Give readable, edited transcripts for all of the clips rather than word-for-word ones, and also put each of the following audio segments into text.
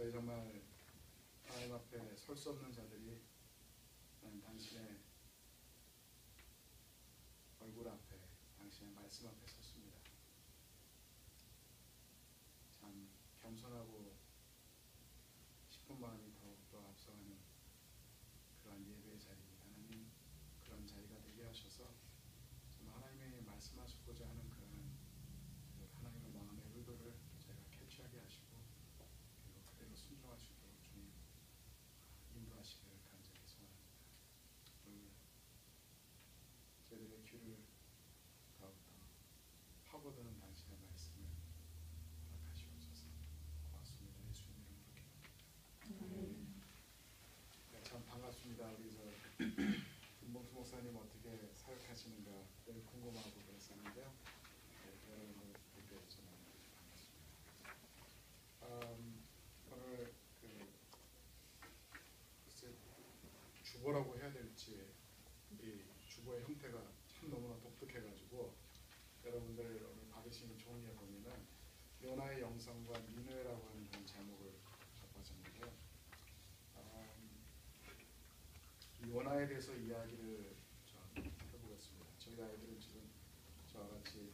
저희 정말 하나님 앞에 설 수 없는 자들이 당신의 얼굴 앞에, 당신의 말씀 앞에 섰습니다. 참 겸손하고 싶은 마음이 더욱더 앞서가는 그러한 예배의 자리입니다. 하나님, 그런 자리가 되게 하셔서 정말 하나님의 말씀하시고자 하는 그러한 하나님의 마음의 의도를 저희가 캐치하게 하시고 그리고 그대로 순종할 수 있도록 주님 인도하시기를 간절히 소원합니다. 오늘 저희들의 귀를 더욱더 파고드는 당신의 말씀을 허락하시옵소서. 고맙습니다. 예수님 이름으로 기도합니다. 네, 참 반갑습니다. 우리 김봉수 목사님 어떻게 사역하시는가 늘 궁금하고 그랬었는데요. 네, 여러분들 뵙게 저는 반갑습니다. 오늘 글쎄 주보라고 해야 될지 이 주보의 형태가 참 너무나 독특해가지고 여러분들 오늘 받으신 종이에 보면은 요나의 영성과 니느웨라고 하는 그런 제목을 잡아줬는데요. 요나에 대해서 이야기를 좀 해보겠습니다. 저희 아이들은 지금 저와 같이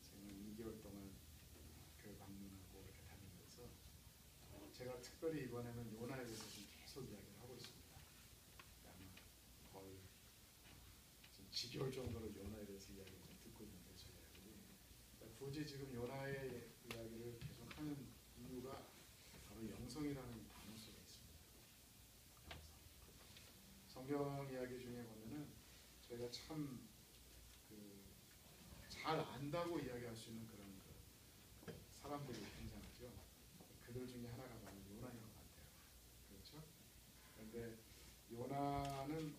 지금 2개월 동안 교회 방문하고 이렇게 다니면서 제가 특별히 이번에는 요나에 대해서 좀 계속 이야기를 하고 있습니다. 아마 거의 좀 지겨울 정도로 요나에 대해서 이야기를 좀 듣고 있는데 저희 아이들이 굳이 지금 요나의 이야기를 계속하는 이유가 바로 영성이라는 단어 속에 있습니다. 성경 이야기 중에 보면은 저희가 참 잘 안다고 이야기할 수 있는 그런 사람들이 등장하죠. 그들 중에 하나가 바로 요나인 것 같아요. 그렇죠? 그런데 요나는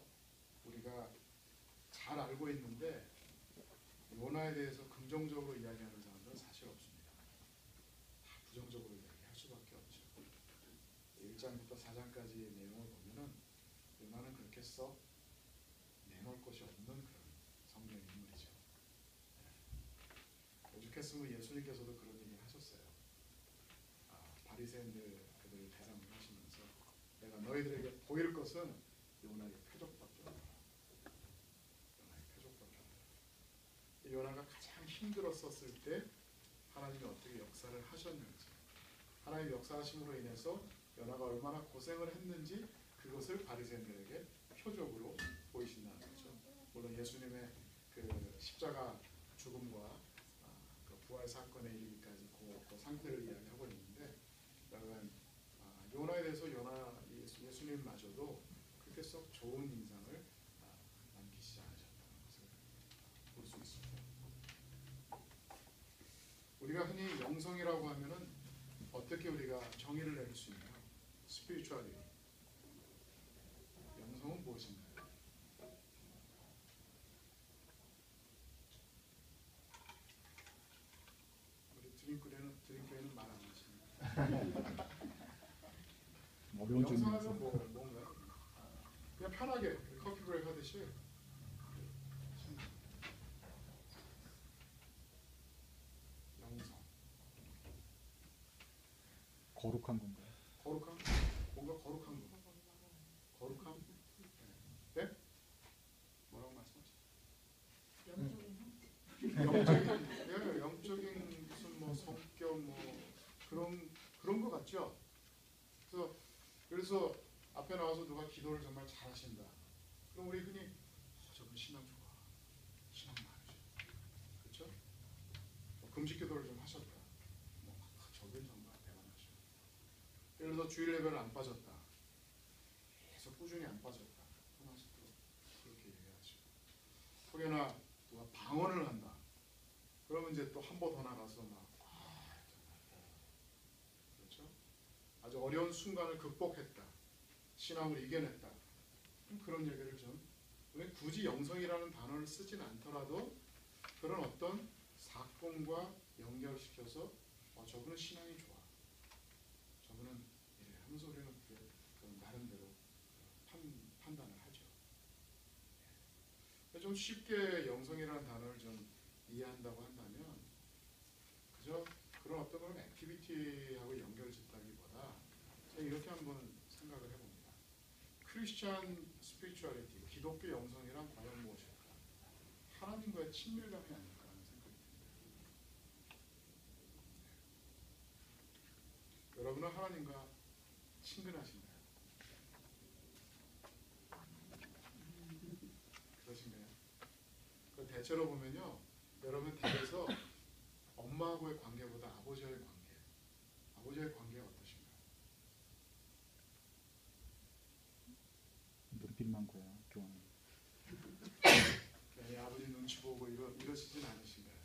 우리가 잘 알고 있는데 요나에 대해서 긍정적으로 이야기하는 사람들은 사실 없습니다. 다 부정적으로 이야기할 수밖에 없죠. 1장부터 4장까지의 내용을 보면은 요나는 그렇게 썩 내놓을 것이 없는 그런 성경 인물이죠. 오죽했으면 예수님께서도 그런 얘기를 하셨어요. 바리새인들 그들을 대상을 하시면서 내가 너희들에게 보일 것은 요나의 표적밖에 없다. 요나의 표적밖에 없다. 요나가 가장 힘들었었을 때 하나님이 어떻게 역사를 하셨는지, 하나님 역사하심으로 인해서 요나가 얼마나 고생을 했는지 그것을 바리새인들에게 표적으로 보이신다는 거죠. 물론 예수님의 그 십자가 죽음과 그 부활 사건에 이르기까지 그 상태를 이야기하고 있는데, 여러분 요나에 대해서 예수님마저도 그렇게 썩 좋은 인상을 남기시지 않으셨다는 것을 볼 수 있습니다. 우리가 흔히 영성이라고 하면은 어떻게 우리가 정의를 내릴 수 있나요? 스피리추얼리 영성은 무엇인가요? 우리 드림교회는 말 안 하십니다. 영성하면 뭔가요? 그냥 편하게 커피 브레이크 하듯이 영성. 거룩한 건가요? 거룩함? 뭔가 거룩한 거. 거룩함? 네? 뭐라고 말씀하셨어요? 영적인 무슨 뭐 성격 뭐 그런 거 같죠? 그래서 앞에 나와서 누가 기도를 정말 잘하신다. 그럼 우리 흔히 저분 신앙 좋아, 신앙 많으셔, 그렇죠? 금식 기도를 좀 하셨다. 저분 정말 대단하셔. 예를 들어 주일 예배를 안 빠졌다. 계속 꾸준히 안 빠졌다. 하나씩 또 그렇게 얘기하시고. 혹여나 누가 방언을 한다. 그러면 이제 또 한 번 더 나가서 그렇죠? 아주 어려운 순간을 극복했다. 신앙을 이겨냈다. 그런 얘기를 좀 굳이 영성이라는 단어를 쓰진 않더라도 그런 어떤 사건과 연결시켜서 저분은 신앙이 좋아. 저분은 이래 하면서 우리는 나름대로 판단을 하죠. 좀 쉽게 영성이라는 단어를 좀 이해한다고 한다면 그저 그런 어떤 그런 액티비티하고 연결짓다기보다 이렇게 한번 생각을 해봅니다. 크리스천 스피리추얼리티, 기독교 영성이란 과연 무엇일까? 하나님과의 친밀감이 아닐까라는 생각이 듭니다. 여러분은 하나님과 친근하신가요? 그러신가요? 대체로 보면요, 여러분 댁에서 엄마하고의 관계보다 아버지와의 관계가 어떠신가요? 눈빛만 보여 교환. 괜히 아버지 눈치 보고 이러시진 않으신가요?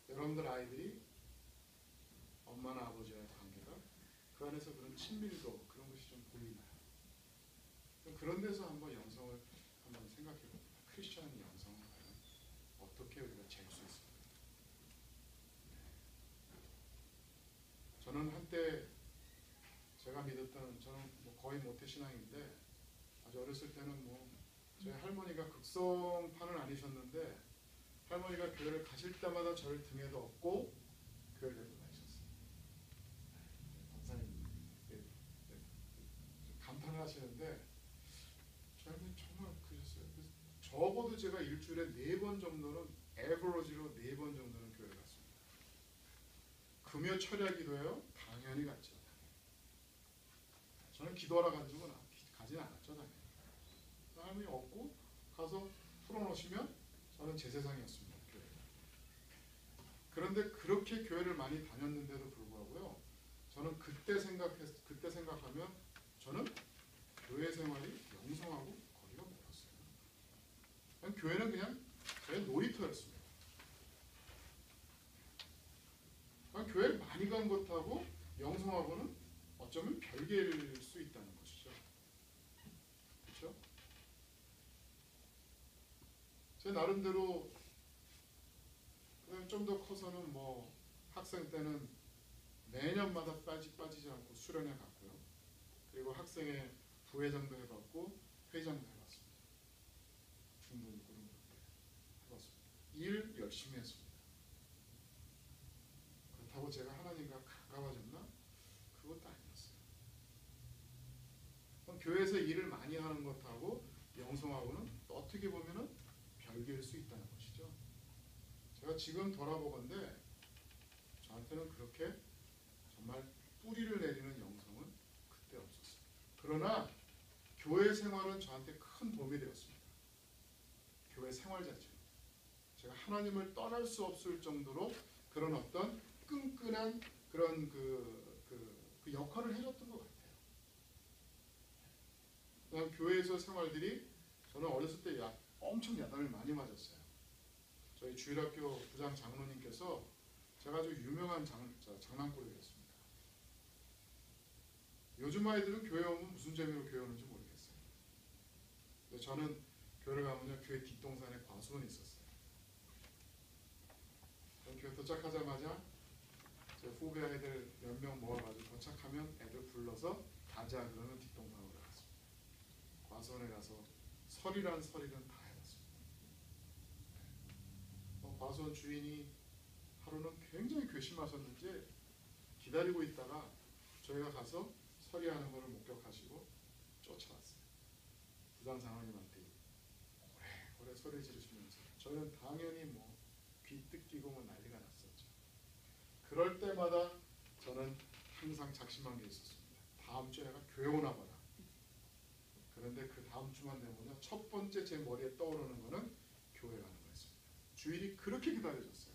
여러분들 아이들이 엄마나 아버지와의 관계가 그 안에서 그런 친밀도 그런 것이 좀 보이나요? 그런 데서 한번 영성을 한번 생각해 봅니다. 크리스천 영성은 과연 어떻게 우리가 잴 수 있을까? 저는 한때 제가 믿었던, 저는 뭐 거의 모태신앙인데 아주 어렸을 때는 뭐 저희 할머니가 극성파는 아니셨는데 할머니가 교회를 가실 때마다 저를 등에도 업고 교회를 데리고 다니셨어요. 박사님 감탄을 하시는데 저는 정말 그랬어요. 그래서 적어도 제가 일주일에 4번 정도는 에버러지로 4번 정도는 교회를 갔습니다. 금요 철야 기도예요? 당연히 갔죠. 저는 기도하러 간 적은 가진 않았죠. 당연히. 하나님이 없고 가서 풀어놓으시면 저는 제 세상이었습니다. 교회가. 그런데 그렇게 교회를 많이 다녔는데도 불구하고요, 저는 그때 생각하면 저는 교회 생활이 영성하고 거리가 멀었어요. 그냥 교회는 그냥 저의 놀이터였습니다. 그냥 교회를 많이 간 것하고 영성하고는 어쩌면 별개일 수 있다는 것이죠. 그렇죠? 제 나름대로 좀 더 커서는 뭐 학생 때는 매년마다 빠지지 않고 수련회 갔고요. 그리고 학생회 부회장도 해봤고 회장도 해봤습니다. 중등 그룹 해봤습니다. 일 열심히 했습니다. 그렇다고 제가 하나님과 가까워졌나? 그것도 아니었어요. 그럼 교회에서 일을 많이 하는 것하고 영성하고는 어떻게 보면은 별개일 수 있다는 것이죠. 제가 지금 돌아보건대 저한테는 그렇게 정말 뿌리를 내리는 영성은 그때 없었어요. 그러나 교회 생활은 저한테 큰 도움이 되었습니다. 교회 생활 자체. 제가 하나님을 떠날 수 없을 정도로 그런 어떤 끈끈한 그런 그 역할을 해줬던 것 같아요. 그냥 교회에서 생활들이 저는 어렸을 때 엄청 야단을 많이 맞았어요. 저희 주일학교 부장 장로님께서 제가 아주 유명한 장난꾸러기였습니다. 요즘 아이들은 교회 오면 무슨 재미로 교회 오는지 모르겠어요. 근데 저는 교회를 가면요, 교회 뒷동산에 과수원이 있었어요. 교회 도착하자마자 제 후배 아이들 몇 명 모아가지고 도착하면 애들 불러서 가자 그러면 뒷동산으로 갔습니다. 과수원에 가서 설이란 설이는 다 해봤습니다. 과수원 주인이 하루는 굉장히 괘씸하셨는지 기다리고 있다가 저희가 가서 서리하는 것을 목격하시고 쫓아왔어요. 부장 장로님한테 오래 소리 지르시면서 저희는 당연히 뭐 귀 뜯기고 뭐 난리가 났었죠. 그럴 때마다 저는 항상 작심한 게 있었습니다. 다음 주에 내가 교회 오나 봐라. 그런데 그 다음 주만 되면요, 첫 번째 제 머리에 떠오르는 거는 교회 가는 거였습니다. 주일이 그렇게 기다려졌어요.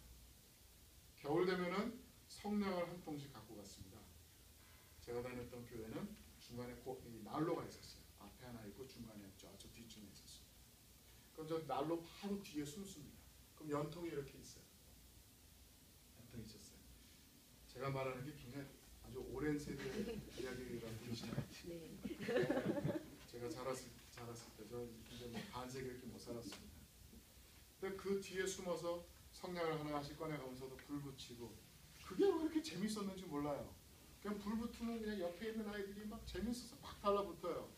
겨울 되면은 성냥을 한 통씩 갖고 갔습니다. 제가 다녔던 교회는 중간에 난로가 있었어요. 앞에 하나 있고 중간에 저 뒤쯤에 있었어요. 그럼 저 난로 바로 뒤에 숨습니다. 그럼 연통이 이렇게 있어요. 연통이 있었어요. 제가 말하는 게 굉장히 아주 오랜 세대의 이야기라고 보시나요? 네. 제가 자랐을 때 저 이제 뭐 반세기밖에 못 살았습니다. 근데 그 뒤에 숨어서 성냥을 하나씩 꺼내가면서도 불 붙이고, 그게 왜 그렇게 재밌었는지 몰라요. 그냥 불 붙으면 그냥 옆에 있는 아이들이 막 재밌어서 막 달라붙어요.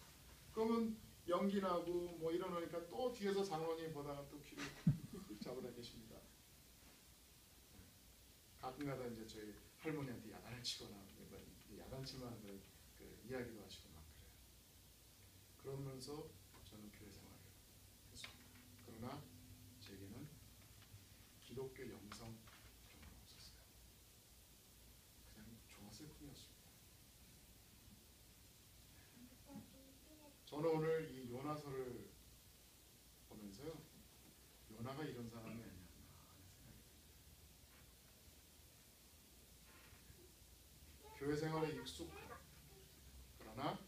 그러면 연기 나고 뭐 이러니까 또 뒤에서 장로님 보다가 또 귀를 잡으다 계십니다. 가끔가다 이제 저희 할머니한테 야단을 치거나 야단 많지만 그 이야기도 하시고 막 그래요. 그러면서 저는 교회 생활을 했습니다. 그러나 제게는 기독교 영성 그런 건 없었어요. 그냥 좋았을 뿐이었습니다. 저는 오늘 이 요나서를 보면서요, 요나가 이런 사람이 아니었나 하는 생각이 듭니다. 교회 생활에 익숙한, 그러나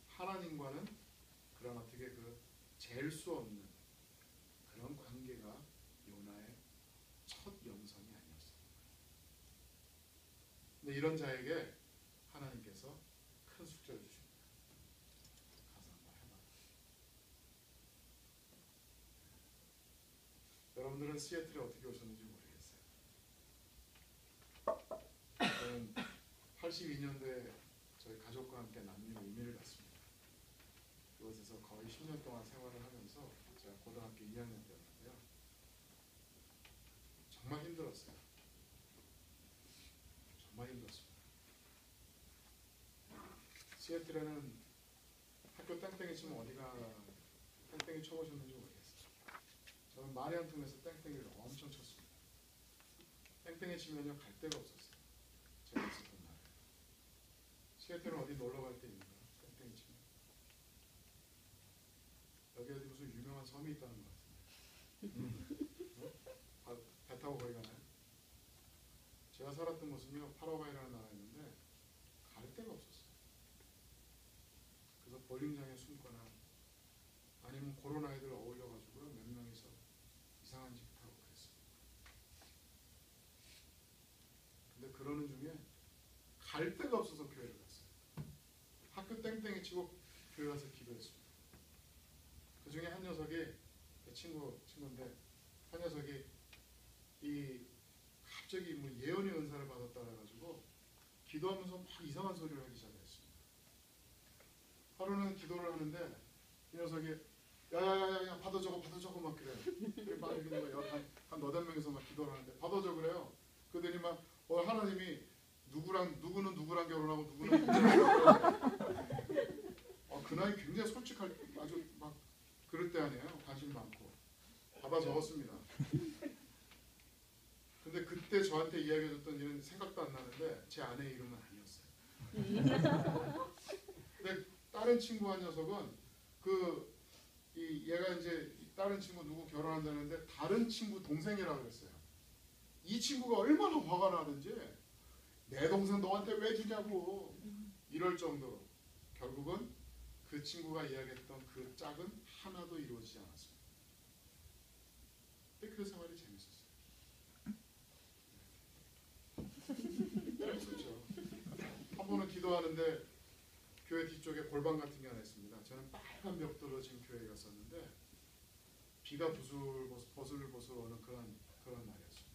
하나님과는 그런 어떻게 그 잴 수 없는 그런 관계가 요나의 첫 영성이 아니었습니다. 근데 이런 자에게 하나님께서 큰 숙제를 주십니다. 가서 한번 해봐. 여러분들은 시애틀에 어떻게 오셨는지 모르겠어요. 저는 82년도에 저희 가족과 함께 난민 의미를 갔습니다. 그곳에서 거의 10년 동안 생활을 하면서 제가 고등학교 2학년 때였는데요. 정말 힘들었어요. 정말 힘들었습니다. 시애틀에는 학교 땡땡이 치면 어디가 땡땡이 쳐보셨는지 모르겠어요. 저는 말이 안 통해서 땡땡이를 엄청 쳤습니다. 땡땡이 치면요 갈 데가 없었어요. 제가 있었던 날에. 시애틀은 어디 놀러 갈 데 있는가? 땡땡이 치면. 여기 어디 무슨 유명한 섬이 있다는 것 같은데. 배 타고 거기 가나요? 제가 살았던 곳은요 파라과이라는 나라였는데 갈 데가 없었어요. 그래서 볼링장에 숨거나 아니면 그런 아이들 어울려가지고요 몇 명이서 이상한 집 타고 그랬어요. 근데 그러는 중에 갈 데가 없어서 교회를 갔어요. 학교 땡땡이 치고 교회 가서 기도했습니다. 그 중에 한 녀석이 친구인데 한 녀석이 갑자기 뭐 예언의 은사를 받았다 그래가지고 기도하면서 막 이상한 소리를 하기 시작했습니다. 하루는 기도를 하는데 이 녀석이 야야야야 받아 적어 막 그래. 막 이렇게 한 너댓 명이서 막 기도를 하는데 받아 적어 그래요. 그러더니 막 하나님이 누구는 누구랑 결혼하고 누구는 누구랑 결혼하고 그 나이 굉장히 솔직할 아주 막 그럴 때 아니에요. 관심 많고 받아 적었습니다. 근데 그때 저한테 이야기해줬던 일은 생각도 안 나는데 제 아내 이름은 아니었어요. 근데 다른 친구 한 녀석은 얘가 이제 다른 친구 누구 결혼한다는데 다른 친구 동생이라고 그랬어요. 이 친구가 얼마나 화가 나는지 내 동생 너한테 왜 주냐고 이럴 정도로 결국은 그 친구가 이야기했던 그 짝은 하나도 이루어지지 않았습니다. 근데 그 생활이 재밌었어요. 재밌었죠. 한 번은 기도하는데 교회 뒤쪽에 골방 같은 게 하나 있습니다. 저는 빨간 벽돌로 지금 교회에 갔었는데 비가 보슬보슬 오는 그런 날이었습니다.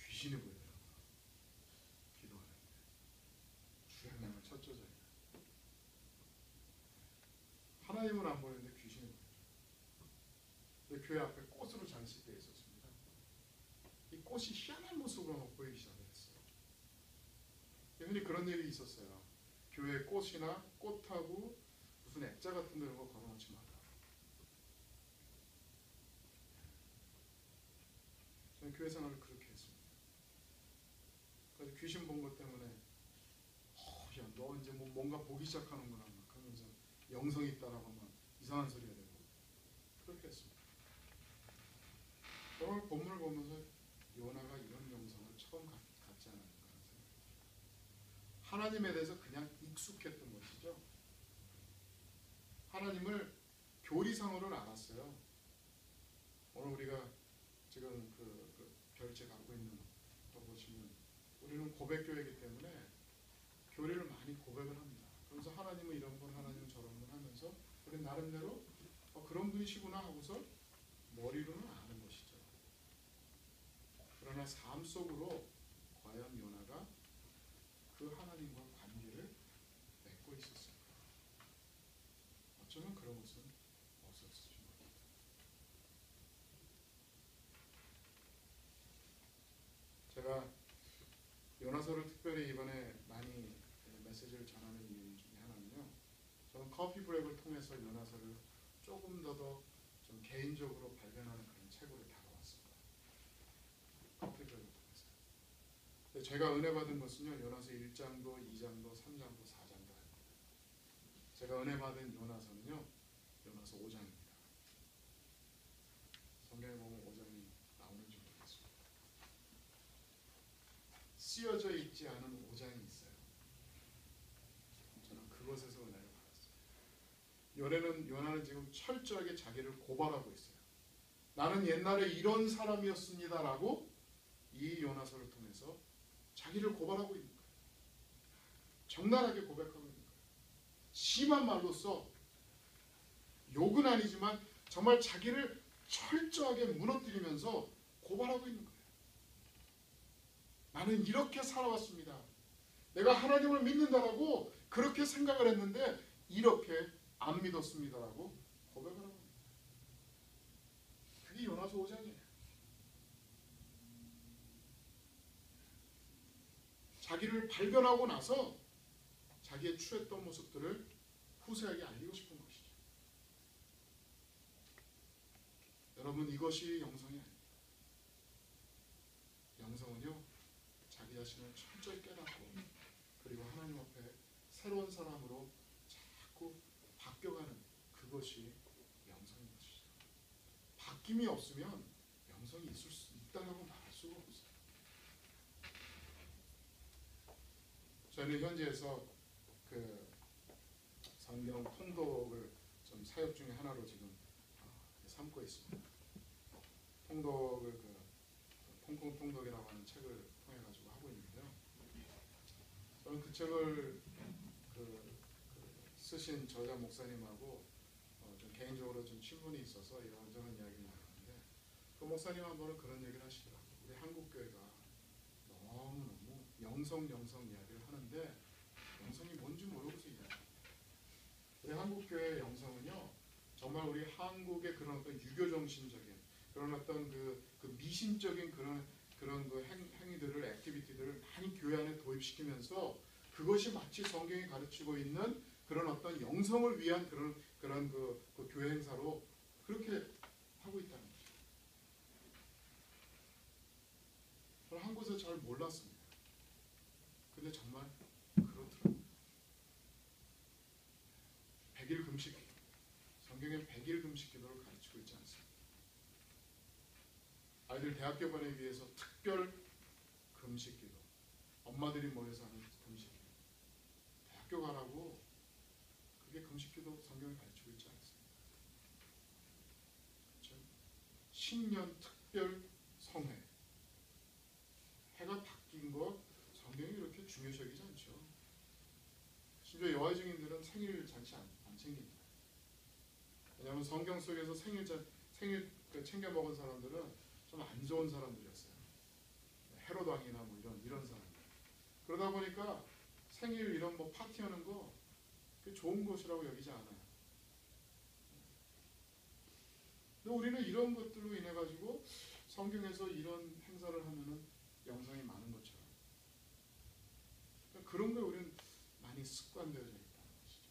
귀신이 보이더라고요. 기도하는데 주량량을 쳤죠 저희는. 하나님은 안 보이는데 귀신이 보이죠. 근데 교회 앞에 꽃으로 장식되어 있었습니다. 이 꽃이 희한한 모습으로 막 보이기 시작했어요. 흔히 그런 일이 있었어요. 교회 꽃이나 꽃하고 무슨 액자 같은 거 이런 거 걸어놓지 마라. 저는 교회 생활을 그렇게 했습니다. 그래서 귀신 본 것 때문에 야, 너 이제 뭔가 보기 시작하는구나 막 하면서 영성이 있다라고 막 이상한 소리가 되고 그렇게 했습니다. 오늘 본문을 보면서 요나가 이런 영성을 처음 갖지 않았는가 하는 생각이 들어요. 하나님에 대해서 그냥 익숙했던 것이죠. 하나님을 교리상으로는 알았어요. 오늘 우리가 지금 그 별채 갖고 있는 거 보시면 우리는 고백교회이기 때문에 교리를 많이 고백을 합니다. 그래서 하나님은 이런 분, 하나님은 저런 분 하면서 우리 나름대로 그런 분이시구나 하고서 머리로는 아는 것이죠. 그러나 삶 속으로 과연 요나가 그 하나님과 관계를 맺고 있었을까? 어쩌면 그런 것은 없었을지 모릅니다. 제가 요나 요나서를 특별히 이번에 많이 메시지를 전하는 이유 중에 하나는요. 저는 커피 브레이크를 통해서 요나서를 조금 더 좀 개인적으로 발견하는 그런 책으로 다가왔습니다. 커피 브레이크를 통해서. 근데 제가 은혜 받은 것은요. 요나서 1장도 2장도 3장도 4장도 아닙니다. 제가 은혜 받은 요나서는요. 요나서 5장입니다. 성경에 보면 5장이 나오는지 모르겠습니다. 쓰여져 있지 않은 5장이 있어요. 저는 그것에서 은혜를 받았어요. 요나는 지금 철저하게 자기를 고발하고 있어요. 나는 옛날에 이런 사람이었습니다라고 이 요나서를 통해서 자기를 고발하고 있는 거예요. 적나라하게 고백하고 있는 거예요. 심한 말로써 욕은 아니지만 정말 자기를 철저하게 무너뜨리면서 고발하고 있는 거예요. 나는 이렇게 살아왔습니다. 내가 하나님을 믿는다라고 그렇게 생각을 했는데 이렇게 안 믿었습니다라고 고백을 하고 있는 거예요. 그게 요나서 5장이에요. 자기를 발견하고 나서 자기의 취했던 모습들을 후세에게 알리고 싶은 것이죠. 여러분 이것이 영성이 아닙니다. 영성은요. 자기 자신을 철저히 깨닫고 그리고 하나님 앞에 새로운 사람으로 자꾸 바뀌어가는 그것이 영성인 것이죠. 바뀜이 없으면 영성이 있을 수 있다고 말할 수가 없어요. 저희는 현지에서 그 성경 통독을 좀 사역 중에 하나로 지금 삼고 있습니다. 통독을 통콩 통독이라고 하는 책을 통해 가지고 하고 있는데요. 저는 그 책을 쓰신 저자 목사님하고 좀 개인적으로 좀 친분이 있어서 이런저런 이야기를 나누는데 그 목사님 한 번은 그런 얘기를 하시더라고요. 우리 한국 교회가 너무너무 영성 이야기를 하는데 영성이 뭔지 모르고서 이야기합니다. 우리 한국 교회의 영성은요. 정말 우리 한국의 그런 어떤 유교 정신적인 그런 어떤 그 미신적인 그런 그 행위들을 액티비티들을 많이 교회 안에 도입시키면서 그것이 마치 성경이 가르치고 있는 그런 어떤 영성을 위한 그런 그 교회 행사로 그렇게 하고 있다는 거죠. 저는 한 곳에서 잘 몰랐습니다. 근데 정말 그렇더라고요. 100일 금식 기도. 성경에 100일 금식 기도를 가르치고 있지 않습니다. 아이들 대학교 보내기 위해서 특별 금식 기도. 엄마들이 모여서 하는 금식 기도. 대학교 가라고 그게 금식 기도 성경에 가르치고 있지 않습니다. 그렇죠? 신년 특별 성회. 해가 바뀐 거 성경이 그렇게 중요시 여기지 않죠. 심지어 여호와의 증인들은 생일 잔치 안 챙깁니다. 왜냐하면 성경 속에서 생일 챙겨 먹은 사람들은 좀 안 좋은 사람들이었어요. 헤롯 왕이나 뭐 이런 사람들. 그러다 보니까 생일 이런 뭐 파티하는 거 그게 좋은 것이라고 여기지 않아요. 근데 우리는 이런 것들로 인해 가지고 성경에서 이런 행사를 하면은 영성이 많은 것처럼 그러니까 그런 거에 우리는 많이 습관되어져 있다는 것이죠.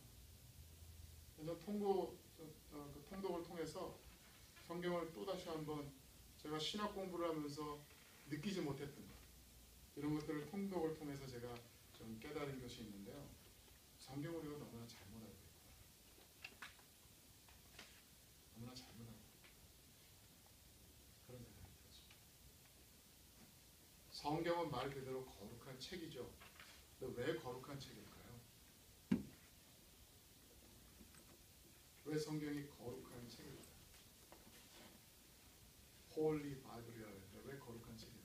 그래서 통독을 통해서 성경을 또다시 한번 제가 신학 공부를 하면서 느끼지 못했던 것 이런 것들을 통독을 통해서 제가 좀 깨달은 것이 있는데요. 성경을 우리가 너무나 잘못 알고 있고 너무나 잘못 알고 있고 그런 생각이 들었습니다. 성경은 말 그대로 거룩한 책이죠. 근데 왜 거룩한 책일까요? 왜 성경이 거룩한 책일까요? 홀리 바이블이라고 했는데 왜 거룩한 책일까요?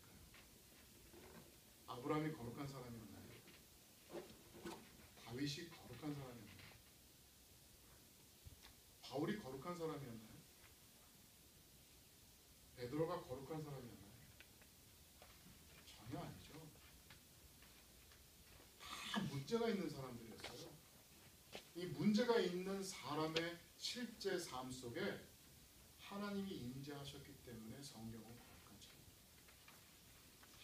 아브라함이 거룩한 사람이었나요? 다윗이 거룩한 사람이었나요? 바울이 거룩한 사람이었나요? 베드로가 거룩한 사람이었나요? 전혀 아니죠. 다 문제가 있는 사람들이었어요. 이 문제가 있는 사람의 실제 삶 속에 하나님이 임재하셨기 때문에 성경은 거룩한 책입니다.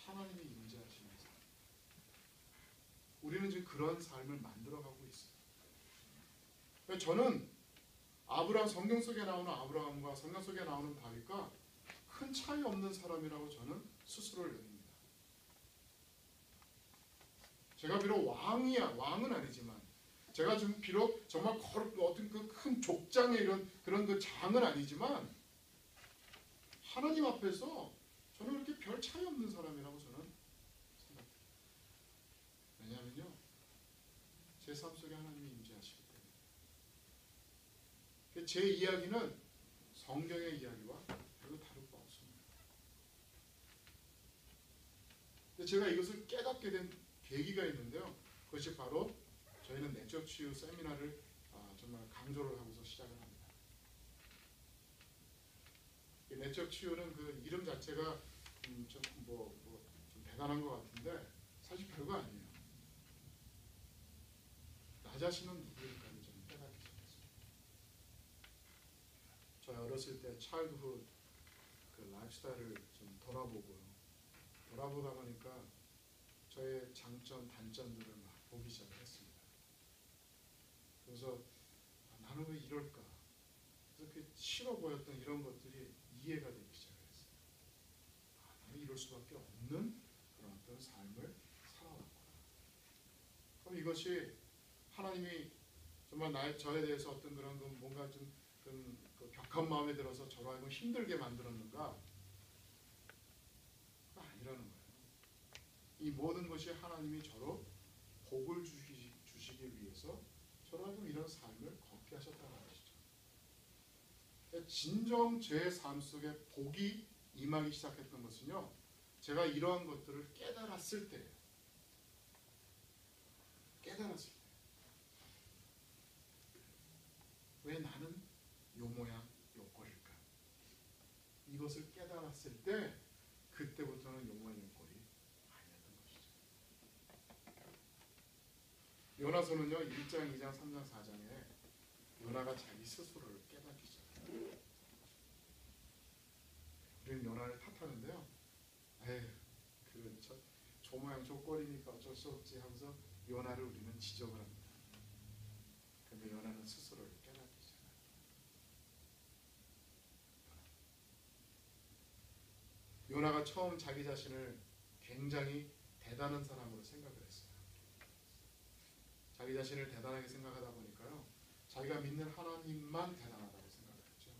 하나님이 임재하시는 삶. 그런 삶을 만들어가고 있어요. 저는 아브라함, 성경 속에 나오는 아브라함과 성경 속에 나오는 다윗과 큰 차이 없는 사람이라고 저는 스스로를 여깁니다. 제가 비록 왕은 아니지만, 제가 좀 비록 정말 어떤 그 큰 족장의 이런 그런 그 장은 아니지만, 하나님 앞에서 저는 그렇게 별 차이 없는 사람이라고 저는 생각해요. 왜냐하면요, 제 삶 속에 하나님이 임재하시기 때문에. 제 이야기는 성경의 이야기와 별로 다를 바 없습니다. 제가 이것을 깨닫게 된 계기가 있는데요. 그것이 바로 저희는 내적 치유 세미나를 정말 강조를 하고서 시작을 합니다. 이 내적 치유는 그 이름 자체가 좀 대단한 것 같은데 사실 별거 아니에요. 나 자신은 누구일까를 좀 깨닫기 시작했습니다. 저희 어렸을 때 차일드훗 그 라이프스타일을 좀 돌아보다 보니까 저의 장점, 단점들을 막 보기 시작을 했습니다. 그래서 나는 왜 이럴까? 그래서 그 싫어 보였던 이런 것들이 이해가 되기 시작을 했어요. 나는 이럴 수밖에 없는 그런 어떤 삶을 살아왔구나. 그럼 이것이 하나님이 정말 저에 대해서 어떤 그런 뭔가 좀 그 격한 마음에 들어서 저로 하여금 힘들게 만들었는가? 아니라는 거예요. 이 모든 것이 하나님이 저로 복을 주시기 위해서 저로 하여금 이런 삶을 걷게 하셨다는 것이죠. 진정 제 삶 속에 복이 임하기 시작했던 것은요, 제가 이러한 것들을 깨달았을 때예요. 깨달았을 때. 왜 나는 요 모양 요 꼴일까? 이것을 깨달았을 때 그때부터는 요 모양 요 꼴이 아니었던 것이죠. 요나서는요, 1장, 2장, 3장, 4장에 요나가 자기 스스로를 깨닫기 시작합니다. 우리는 요나를 탓하는데요. 에휴, 저 모양 저 꼴이니까 어쩔 수 없지 하면서 요나를 우리는 지적을 합니다. 그런데 요나는 스스로를 깨닫기 시작합니다. 요나가 처음 자기 자신을 굉장히 대단한 사람으로 생각을 했어요. 자기 자신을 대단하게 생각하다 보니까요, 자기가 믿는 하나님만 대단하다고 생각을 했죠.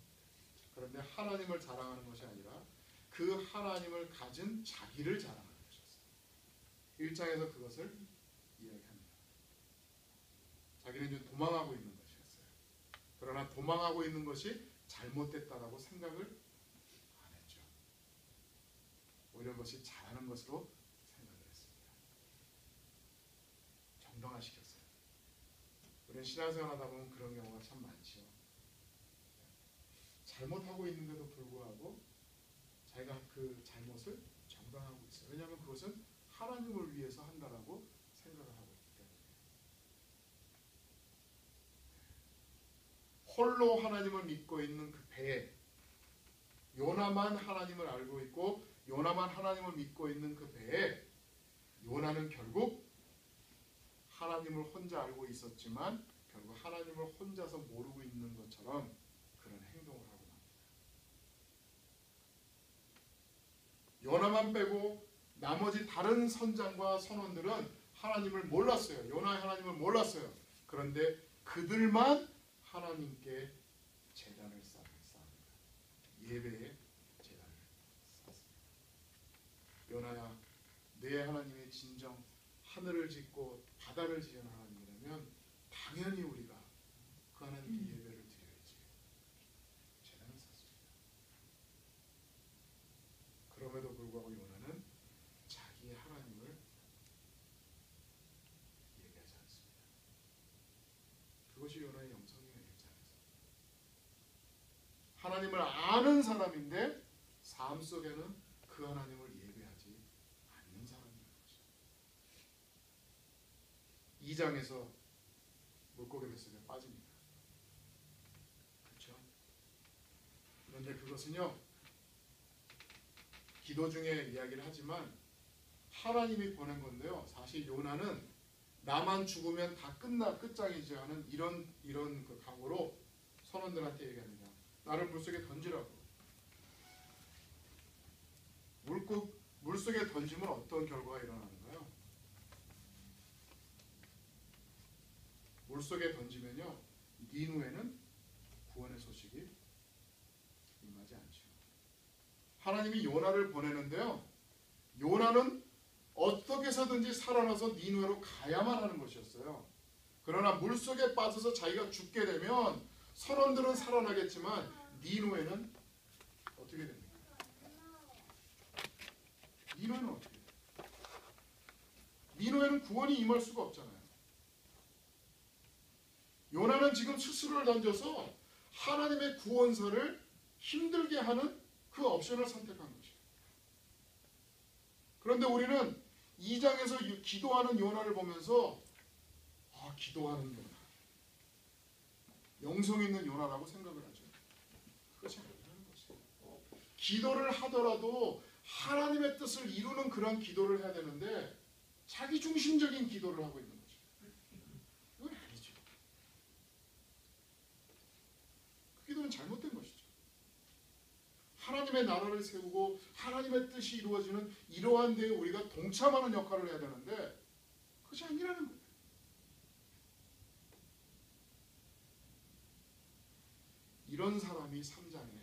그런데 하나님을 자랑하는 것이 아니라 그 하나님을 가진 자기를 자랑하는 것이었어요. 1장에서 그것을 이야기합니다. 자기는 이제 도망하고 있는 것이었어요. 그러나 도망하고 있는 것이 잘못됐다라고 생각을 안 했죠. 오히려 그것이 잘하는 것으로 생각을 했습니다. 정당화시켰어요. 우리는 신앙생활 하다 보면 그런 경우가 참 많지요. 잘못하고 있는데도 불구하고 자기가 그 잘못을 정당하고 있어요. 왜냐하면 그것은 하나님을 위해서 한다라고 생각을 하고 있기 때문에. 홀로 하나님을 믿고 있는 그 배에, 요나만 하나님을 알고 있고 요나만 하나님을 믿고 있는 그 배에, 요나는 결국 하나님을 혼자 알고 있었지만 결국 하나님을 혼자서 모르고 있는 것처럼 그런 행동을 하고 납니다. 요나만 빼고 나머지 다른 선장과 선원들은 하나님을 몰랐어요. 요나의 하나님을 몰랐어요. 그런데 그들만 하나님께 제단을 쌓습니다. 예배의 제단을 쌓습니다. 요나야, 내 하나님의 진정 하늘을 짓고 바다를 지은 하나님이라면 당연히 우리가 그 하나님께 예배를 드려야지. 제단을 쌓습니다. 그럼에도 불구하고 요나는 자기의 하나님을 예배하지 않습니다. 그것이 요나의 영성이에요. 1장에서. 하나님을 아는 사람인데 삶 속에는 그 하나님을 예배하지 않는 사람이라는 것이죠. 2장에서 물고기 뱃속에 빠집니다. 그렇죠? 그런데 그것은요, 기도 중에 이야기를 하지만 하나님이 보낸 건데요. 사실 요나는 나만 죽으면 다 끝장이지 하는 이런 그 각오로 선원들한테 얘기합니다. 나를 물속에 던지라고. 물속에 던지면 어떤 결과가 일어나는가요? 물속에 던지면요, 니누에는 구원의 소식이 임하지 않죠. 하나님이 요나를 보내는데요, 요나는 어떻게 해서든지 살아나서 니누에로 가야만 하는 것이었어요. 그러나 물속에 빠져서 자기가 죽게 되면 선원들은 살아나겠지만 니누에는 어떻게 됩니까? 니누에는 어떻게 돼요? 니누에는 구원이 임할 수가 없잖아요. 요나는 지금 스스로를 던져서 하나님의 구원사를 힘들게 하는 그 옵션을 선택한 것이에요. 그런데 우리는 2장에서 기도하는 요나를 보면서 기도하는 요나, 영성 있는 요나라고 생각을 하죠. 그것이 아니라는 것이에요. 기도를 하더라도 하나님의 뜻을 이루는 그런 기도를 해야 되는데 자기 중심적인 기도를 하고 있는 거죠. 이건 아니죠. 그 기도는 잘못된 것이죠. 하나님의 나라를 세우고 하나님의 뜻이 이루어지는 이러한 데에 우리가 동참하는 역할을 해야 되는데 그것이 아니라는 거예요. 이런 사람이 3장에